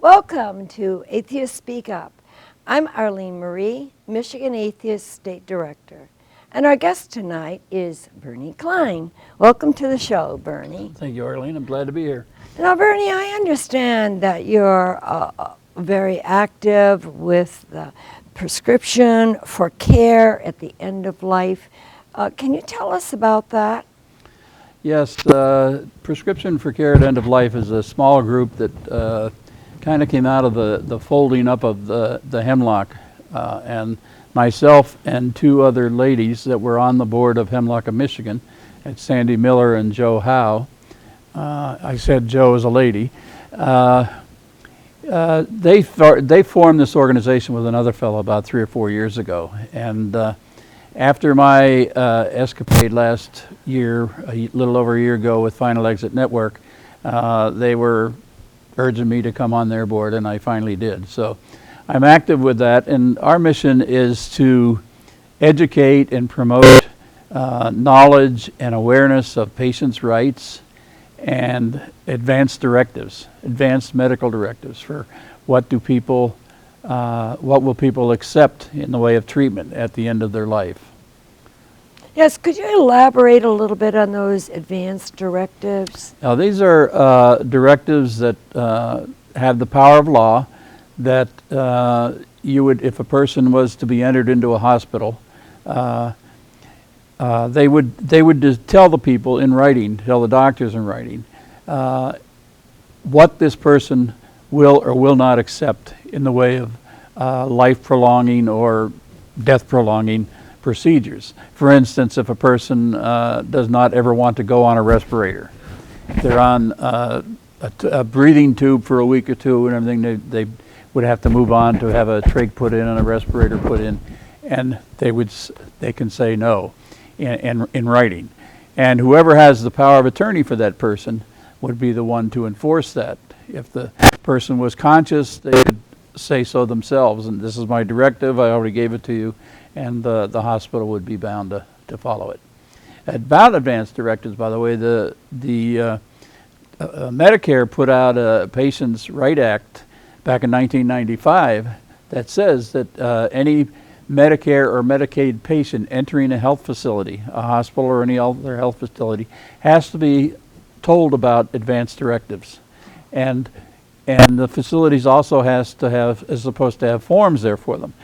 Welcome to Atheists Speak Up. I'm Arlene Marie, Michigan Atheist State Director. And our guest tonight is Bernie Klein. Welcome to the show, Bernie. Thank you, Arlene. I'm glad to be here. Now, Bernie, I understand that you're very active with the prescription for care at the end of life. Can you tell us about that? Yes, Prescription for Care at End of Life is a small group that kind of came out of the folding up of the Hemlock, and myself and two other ladies that were on the board of Hemlock of Michigan, it's Sandy Miller and Joe Howe. I said Joe is a lady. They formed this organization with another fellow about 3 or 4 years ago, and after my escapade last year, a little over a year ago with Final Exit Network, they were urging me to come on their board, and I finally did. So I'm active with that, and our mission is to educate and promote knowledge and awareness of patients' rights and advanced medical directives for what will people accept in the way of treatment at the end of their life. Yes, could you elaborate a little bit on those advanced directives? Now, these are directives that have the power of law that you would, if a person was to be entered into a hospital, they would just tell the people in writing, tell the doctors in writing, what this person will or will not accept in the way of life-prolonging or death-prolonging procedures. For instance, if a person does not ever want to go on a respirator, if they're on a breathing tube for a week or two and everything, they would have to move on to have a trach put in and a respirator put in, and they can say no in writing. And whoever has the power of attorney for that person would be the one to enforce that. If the person was conscious, they could say so themselves, and this is my directive, I already gave it to you, and the hospital would be bound to follow it. About advanced directives, by the way, the Medicare put out a Patients' Right Act back in 1995 that says that any Medicare or Medicaid patient entering a health facility, a hospital or any other health facility, has to be told about advanced directives. And the facilities also is supposed to have forms there for them.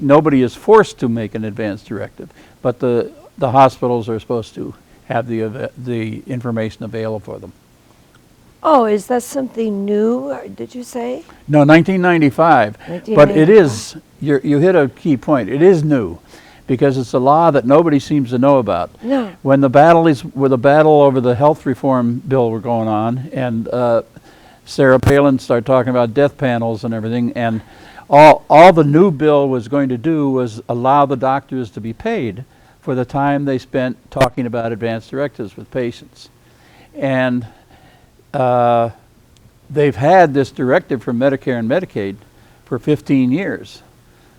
Nobody is forced to make an advance directive, but the hospitals are supposed to have the information available for them. Oh, is that something new, did you say? No, 1995. But it is, you hit a key point. It is new because it's a law that nobody seems to know about. No. When the battle over the health reform bill were going on, and Sarah Palin started talking about death panels and everything, and all the new bill was going to do was allow the doctors to be paid for the time they spent talking about advanced directives with patients. And they've had this directive from Medicare and Medicaid for 15 years.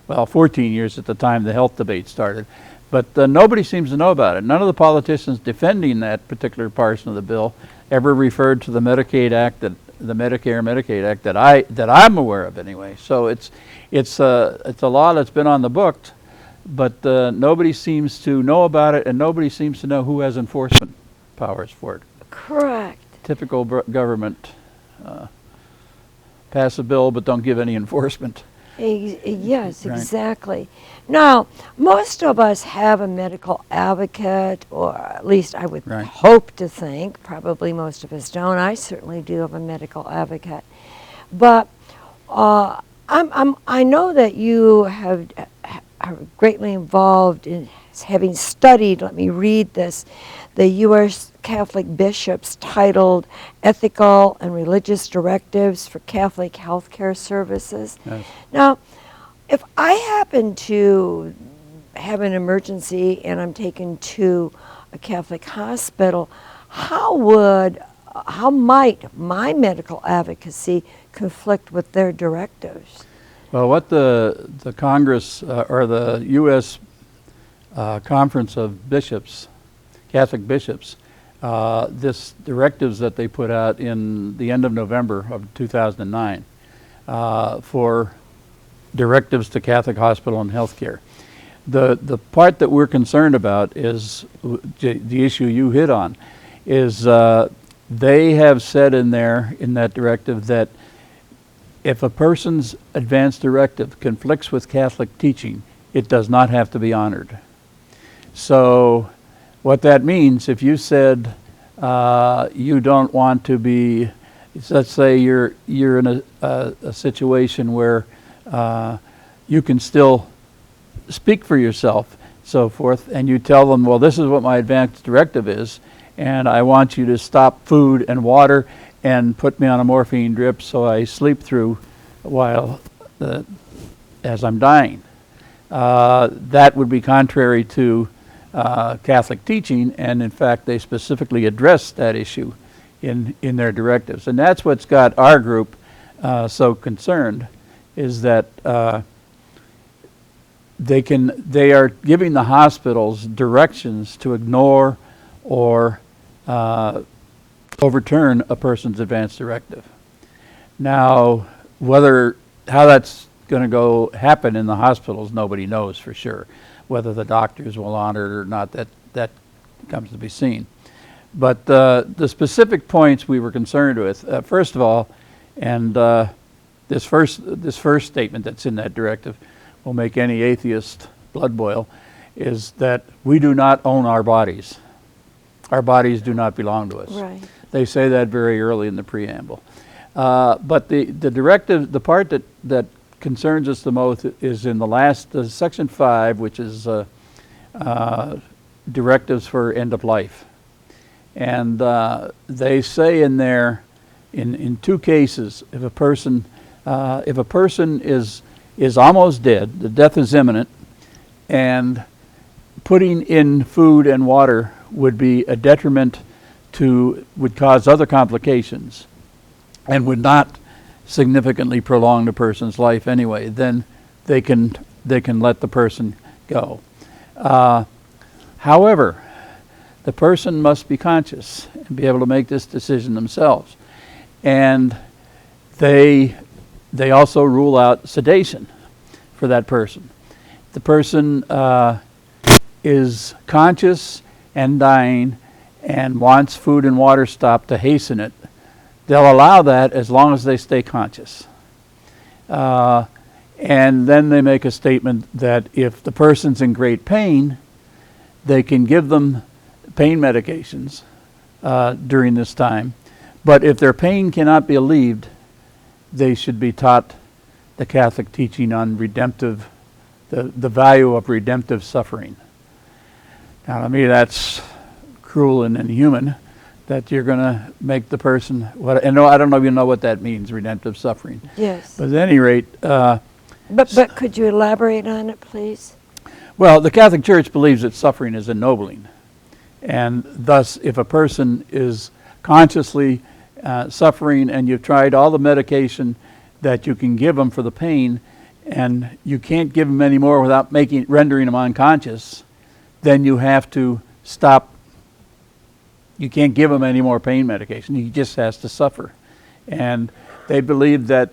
Well, 14 years at the time the health debate started. But nobody seems to know about it. None of the politicians defending that particular portion of the bill ever referred to the Medicaid Act, the Medicare Medicaid Act that I'm aware of anyway. So it's a law that's been on the books, but nobody seems to know about it, and nobody seems to know who has enforcement powers for it. Correct. Typical government. Pass a bill but don't give any enforcement. Yes, Right. exactly. Now, most of us have a medical advocate, or at least I would Right. hope to think. Probably most of us don't. I certainly do have a medical advocate. But I know that you are greatly involved in having studied, let me read this, the U.S. Catholic Bishops titled Ethical and Religious Directives for Catholic Healthcare Services. Yes. Now, if I happen to have an emergency and I'm taken to a Catholic hospital, how might my medical advocacy conflict with their directives? Well, what the Congress or the U.S. Conference of Bishops, Catholic Bishops, this directives that they put out in the end of November of 2009 for directives to Catholic hospital and healthcare. The part that we're concerned about is the issue you hit on, is they have said in that directive that if a person's advance directive conflicts with Catholic teaching, it does not have to be honored. So what that means, if you said you don't want to be, let's say you're in a situation where you can still speak for yourself, so forth, and you tell them, well, this is what my advance directive is, and I want you to stop food and water and put me on a morphine drip so I sleep through while as I'm dying. That would be contrary to Catholic teaching, and in fact they specifically address that issue in their directives. And that's what's got our group so concerned, is that they are giving the hospitals directions to ignore or overturn a person's advance directive. Now, how that's going to happen in the hospitals, nobody knows for sure. Whether the doctors will honor it or not, that comes to be seen. But the specific points we were concerned with, first of all, and this first statement that's in that directive will make any atheist blood boil, is that we do not own our bodies. Our bodies do not belong to us. Right. They say that very early in the preamble. But the directive, the part that concerns us the most is in the last, Section 5, which is directives for end of life. And they say in there, in two cases, if a person is almost dead, the death is imminent, and putting in food and water would be a detriment would cause other complications and would not significantly prolong the person's life anyway, then they can let the person go. However, the person must be conscious and be able to make this decision themselves. And they also rule out sedation for that person. The person is conscious and dying and wants food and water stopped to hasten it. They'll allow that as long as they stay conscious. And then they make a statement that if the person's in great pain, they can give them pain medications during this time. But if their pain cannot be alleviated, they should be taught the Catholic teaching on redemptive, the value of redemptive suffering. Now, to me, that's cruel and inhuman, that you're going to make the person, and I don't even know what that means, redemptive suffering. Yes. But at any rate... But could you elaborate on it, please? Well, the Catholic Church believes that suffering is ennobling. And thus, if a person is consciously suffering and you've tried all the medication that you can give them for the pain, and you can't give them any more without rendering them unconscious, then you have to stop. You can't give them any more pain medication. He just has to suffer. And they believe that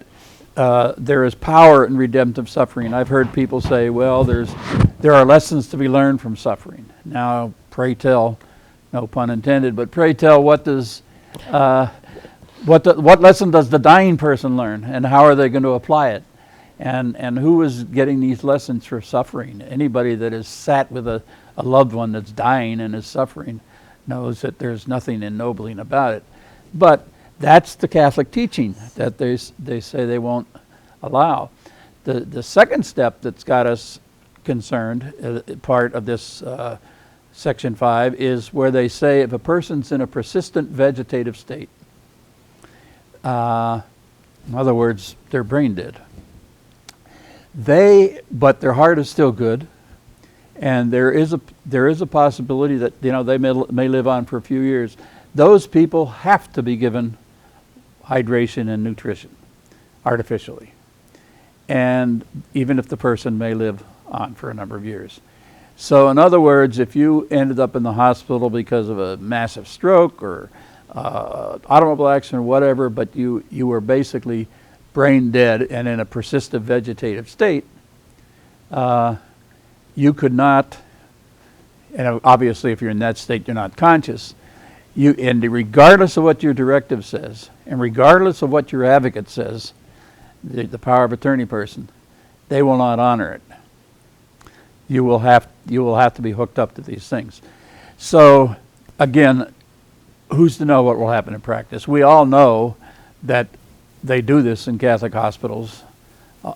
there is power in redemptive suffering. I've heard people say, well, there are lessons to be learned from suffering. Now, pray tell, no pun intended, but pray tell, what lesson does the dying person learn, and how are they going to apply it? And who is getting these lessons for suffering? Anybody that has sat with a loved one that's dying and is suffering knows that there's nothing ennobling about it. But that's the Catholic teaching that they say they won't allow. The second step that's got us concerned, part of this Section 5, is where they say if a person's in a persistent vegetative state, in other words, they're brain dead. But their heart is still good, and there is a possibility that they may live on for a few years. Those people have to be given hydration and nutrition artificially, and even if the person may live on for a number of years. So in other words, if you ended up in the hospital because of a massive stroke or automobile accident or whatever, but you were basically brain dead and in a persistent vegetative state, you could not, and obviously if you're in that state you're not conscious, and regardless of what your directive says, and regardless of what your advocate says, the power of attorney person, they will not honor it. You will have to be hooked up to these things. So again, who's to know what will happen in practice? We all know that they do this in Catholic hospitals,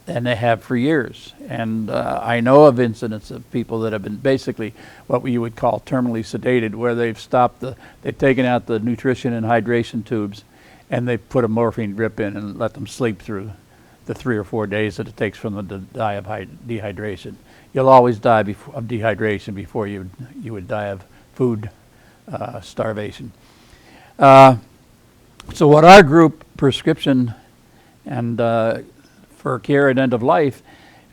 and they have for years. And I know of incidents of people that have been basically what you would call terminally sedated, where they've taken out the nutrition and hydration tubes, and they've put a morphine drip in and let them sleep through the 3 or 4 days that it takes for them to die of dehydration. You'll always die of dehydration before you would die of food starvation. So what our group, Prescription and for Care at End of Life,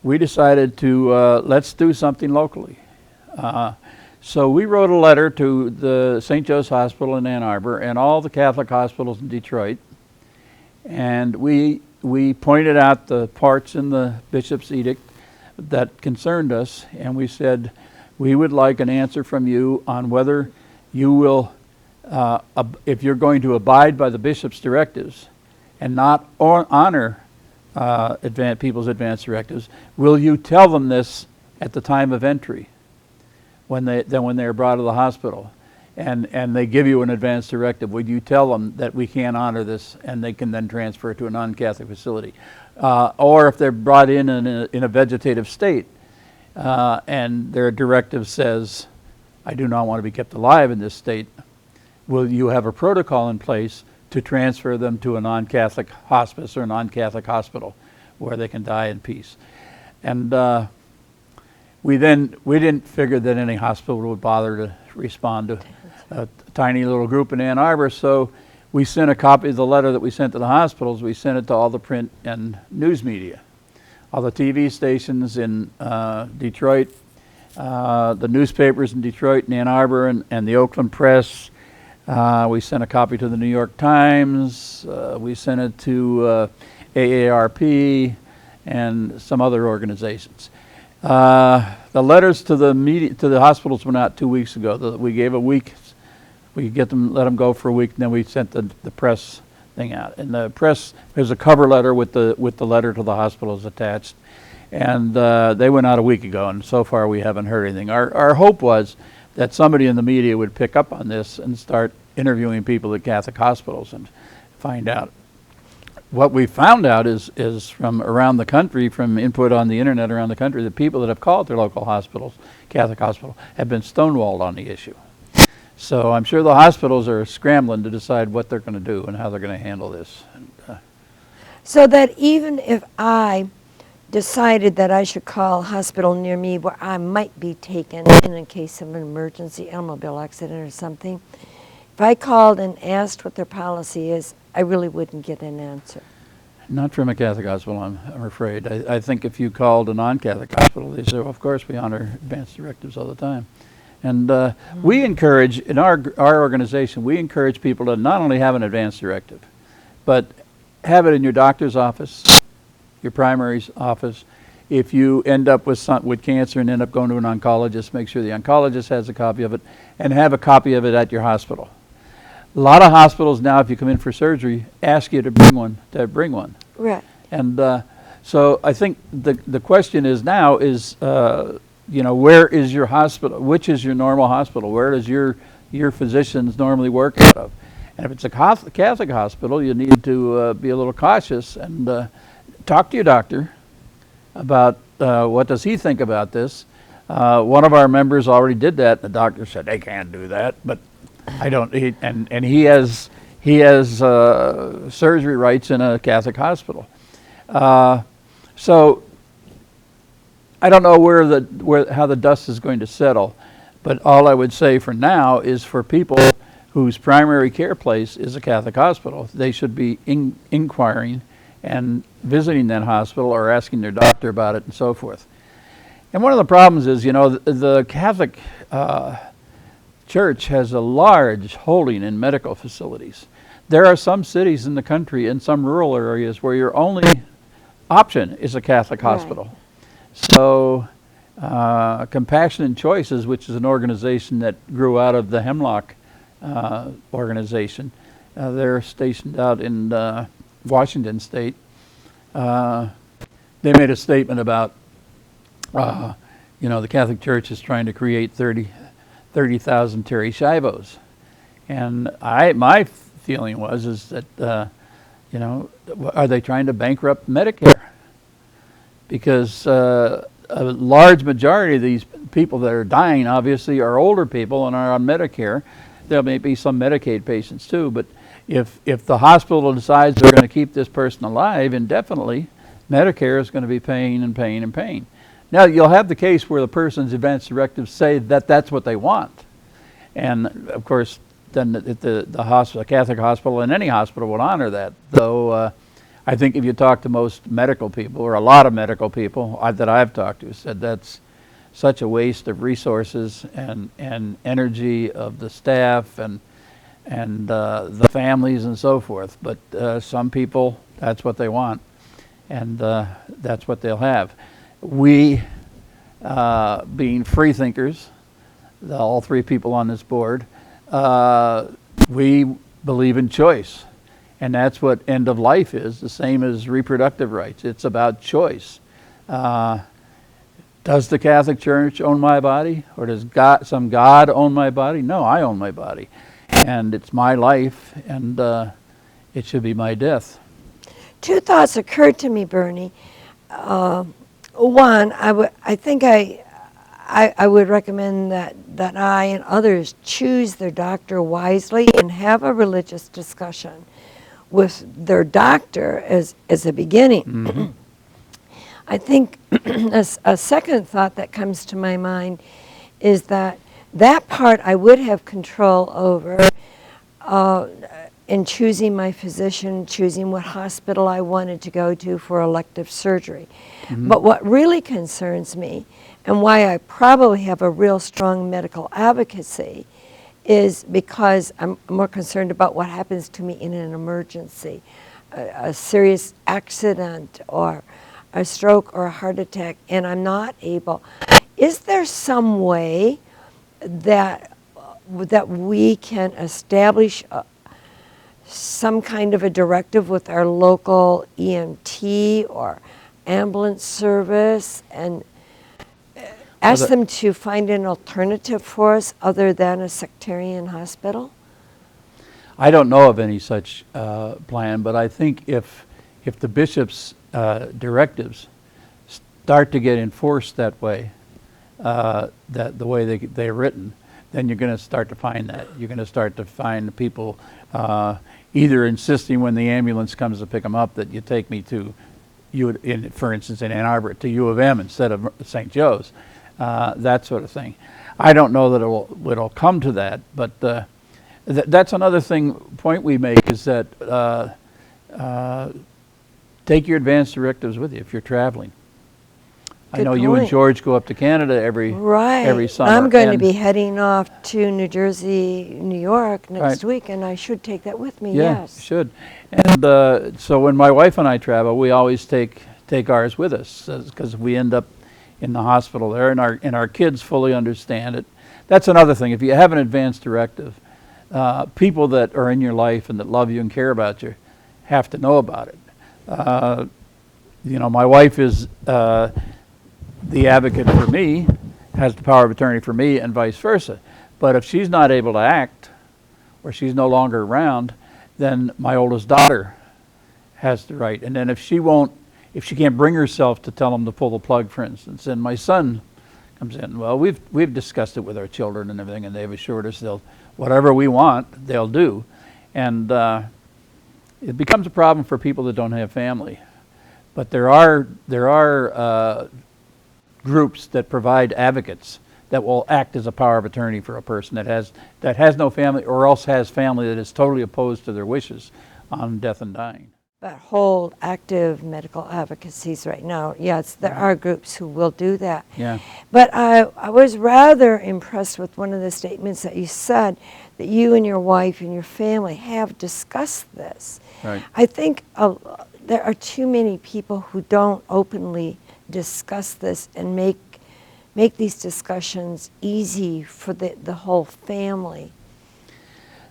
we decided to let's do something locally. So we wrote a letter to the St. Joe's Hospital in Ann Arbor and all the Catholic hospitals in Detroit, and we pointed out the parts in the Bishop's Edict that concerned us, and we said we would like an answer from you on whether you will, if you're going to abide by the Bishop's Directives and not honor people's advance directives, will you tell them this at the time of entry when they're brought to the hospital and they give you an advance directive? Would you tell them that we can't honor this and they can then transfer it to a non-Catholic facility? Or if they're brought in a vegetative state and their directive says, I do not want to be kept alive in this state, will you have a protocol in place to transfer them to a non-Catholic hospice or a non-Catholic hospital where they can die in peace? And we didn't figure that any hospital would bother to respond to a tiny little group in Ann Arbor, so we sent a copy of the letter that we sent to the hospitals. We sent it to all the print and news media, all the TV stations in Detroit, the newspapers in Detroit and Ann Arbor, and the Oakland Press. We sent a copy to the New York Times. We sent it to AARP and some other organizations. The letters to the media, to the hospitals went out 2 weeks ago. We gave a week. We let them go for a week, and then we sent the press thing out. And the press, there's a cover letter with the letter to the hospitals attached, and they went out a week ago. And so far, we haven't heard anything. Our hope was that somebody in the media would pick up on this and start interviewing people at Catholic hospitals and find out. What we found out is from around the country, from input on the internet around the country, the people that have called their local hospitals, Catholic hospital, have been stonewalled on the issue. So I'm sure the hospitals are scrambling to decide what they're going to do and how they're going to handle this. So that even if I decided that I should call a hospital near me where I might be taken in a case of an emergency automobile accident or something, if I called and asked what their policy is, I really wouldn't get an answer. Not from a Catholic hospital, I'm afraid. I think if you called a non-Catholic hospital, they say, well, of course we honor advance directives all the time. And we encourage, in our organization, we encourage people to not only have an advance directive, but have it in your doctor's office, your primary office. If you end up with cancer and end up going to an oncologist, make sure the oncologist has a copy of it, and have a copy of it at your hospital. A lot of hospitals now, if you come in for surgery, ask you to bring one. Right. And so I think the question is now is, where is your hospital? Which is your normal hospital? Where does your physicians normally work out of? And if it's a Catholic hospital, you need to be a little cautious and talk to your doctor about what does he think about this? One of our members already did that. The doctor said they can't do that, but I don't. And he has surgery rights in a Catholic hospital. So I don't know how the dust is going to settle, but all I would say for now is for people whose primary care place is a Catholic hospital, they should be inquiring and visiting that hospital or asking their doctor about it and so forth. And one of the problems is, the Catholic Church has a large holding in medical facilities. There are some cities in the country, in some rural areas, where your only option is a Catholic hospital. Right. So Compassion and Choices, which is an organization that grew out of the Hemlock organization, they're stationed out in Washington State. They made a statement about, the Catholic Church is trying to create 30,000 Terry Shivos. And my feeling is that, are they trying to bankrupt Medicare? Because a large majority of these people that are dying, obviously, are older people and are on Medicare. There may be some Medicaid patients too, but if the hospital decides they're going to keep this person alive indefinitely, Medicare is going to be paying and paying and paying. Now, you'll have the case where the person's advance directives say that that's what they want. And, of course, then the hospital, Catholic hospital and any hospital would honor that. Though I think if you talk to most medical people, or a lot of medical people that I've talked to, said that's such a waste of resources and energy of the staff and the families and so forth. But some people, that's what they want, and that's what they'll have. We, being free thinkers, all three people on this board, we believe in choice. And that's what end of life is, the same as reproductive rights. It's about choice. Does the Catholic Church own my body? Or does some God own my body? No, I own my body. And it's my life, and it should be my death. Two thoughts occurred to me, Bernie. One, I think I would recommend that I and others choose their doctor wisely and have a religious discussion with their doctor as a beginning. Mm-hmm. I think a second thought that comes to my mind is that part I would have control over in choosing my physician, choosing what hospital I wanted to go to for elective surgery. Mm-hmm. But what really concerns me, and why I probably have a real strong medical advocacy, is because I'm more concerned about what happens to me in an emergency, a serious accident or a stroke or a heart attack, and I'm not able. Is there some way that we can establish some kind of a directive with our local EMT or ambulance service and ask them to find an alternative for us other than a sectarian hospital? I don't know of any such plan, but I think if the bishops' directives start to get enforced that way, that the way they're written, then you're going to start to find that. You're going to start to find people either insisting when the ambulance comes to pick them up that you take me to, for instance, in Ann Arbor, to U of M instead of St. Joe's. That sort of thing. I don't know that it'll come to that, but that's another point we make is that take your advance directives with you if you're traveling. I know you and George go up to Canada every summer. I'm going to be heading off to New Jersey, New York next week, and I should take that with me, yes. You should. And so when my wife and I travel, we always take ours with us because we end up in the hospital there, and our kids fully understand it. That's another thing. If you have an advance directive, people that are in your life and that love you and care about you have to know about it. My wife is the advocate for me, has the power of attorney for me, and vice versa. But if she's not able to act, or she's no longer around, then my oldest daughter has the right. And then if she won't if she can't bring herself to tell them to pull the plug, for instance, and my son comes in, well, we've discussed it with our children and everything, and they've assured us whatever we want, they'll do. And it becomes a problem for people that don't have family. But there are groups that provide advocates that will act as a power of attorney for a person that has no family, or else has family that is totally opposed to their wishes on death and dying. But hold active medical advocacies right now. Yes, there are groups who will do that. Yeah. But I was rather impressed with one of the statements that you said, that you and your wife and your family have discussed this. Right. I think there are too many people who don't openly discuss this and make these discussions easy for the whole family.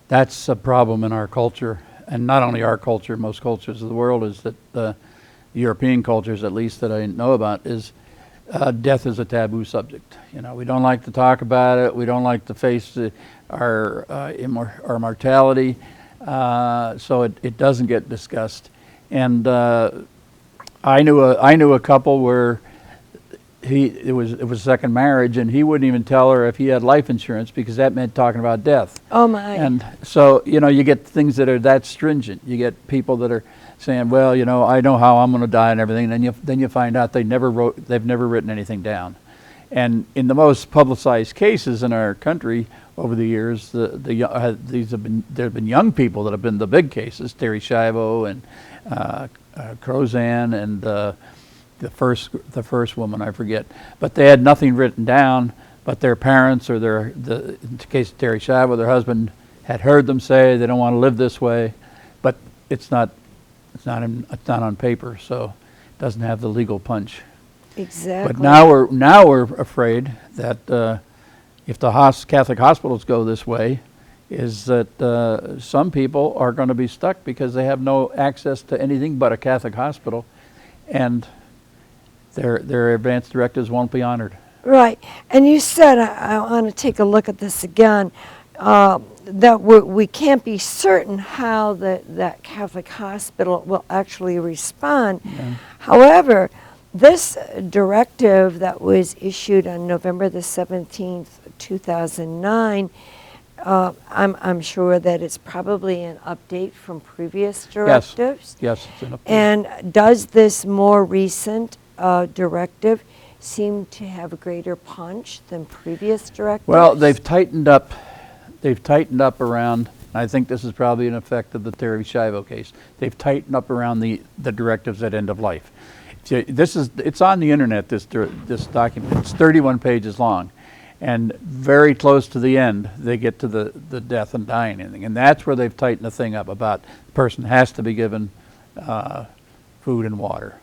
That's a problem in our culture. And not only our culture, most cultures of the world, is that the European cultures, at least that I know about, is death is a taboo subject. You know, we don't like to talk about it. We don't like to face our mortality, so it doesn't get discussed. And I knew a couple where it was a second marriage, and he wouldn't even tell her if he had life insurance because that meant talking about death. Oh my! And so you get things that are that stringent. You get people that are saying, well, I know how I'm going to die and everything. And then you find out they've never written anything down. And in the most publicized cases in our country over the years, there have been young people that have been the big cases. Terry Schiavo and Crozan and the first woman, I forget, but they had nothing written down. But their parents, or in the case of Terry Schiavo, their husband had heard them say they don't want to live this way, but it's not on paper, so it doesn't have the legal punch. Exactly. But now we're afraid that if the Catholic hospitals go this way, is that some people are going to be stuck because they have no access to anything but a Catholic hospital, and their advance directives won't be honored. Right. And you said, I want to take a look at this again, that we can't be certain how that Catholic hospital will actually respond. Yeah. However, this directive that was issued on November the 17th, 2009, I'm sure that it's probably an update from previous directives. Yes, it's an update. And does this more recent directive seem to have a greater punch than previous directives? Well, they've tightened up around, I think this is probably an effect of the Terry Schiavo case. They've tightened up around the directives at end of life. It's on the internet, this document. It's 31 pages long. And very close to the end, they get to the death and dying ending. And that's where they've tightened the thing up about the person has to be given food and water.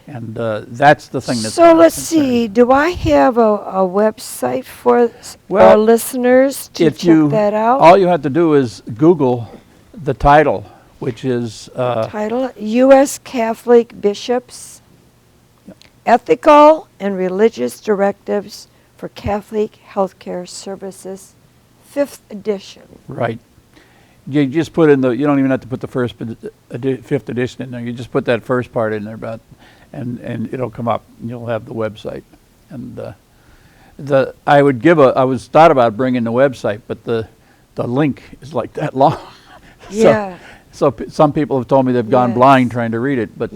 And that's the thing that's... So let's see, do I have a website for our listeners to check that out? All you have to do is Google the title, which is... title, U.S. Catholic Bishops, Ethical and Religious Directives for Catholic Healthcare Services, 5th edition. Right. You just put in you don't even have to put the 5th edition in there. You just put that first part in there and it'll come up. And you'll have the website. And I was thought about bringing the website, but the link is like that long. Yeah. So some people have told me they've gone blind trying to read it, but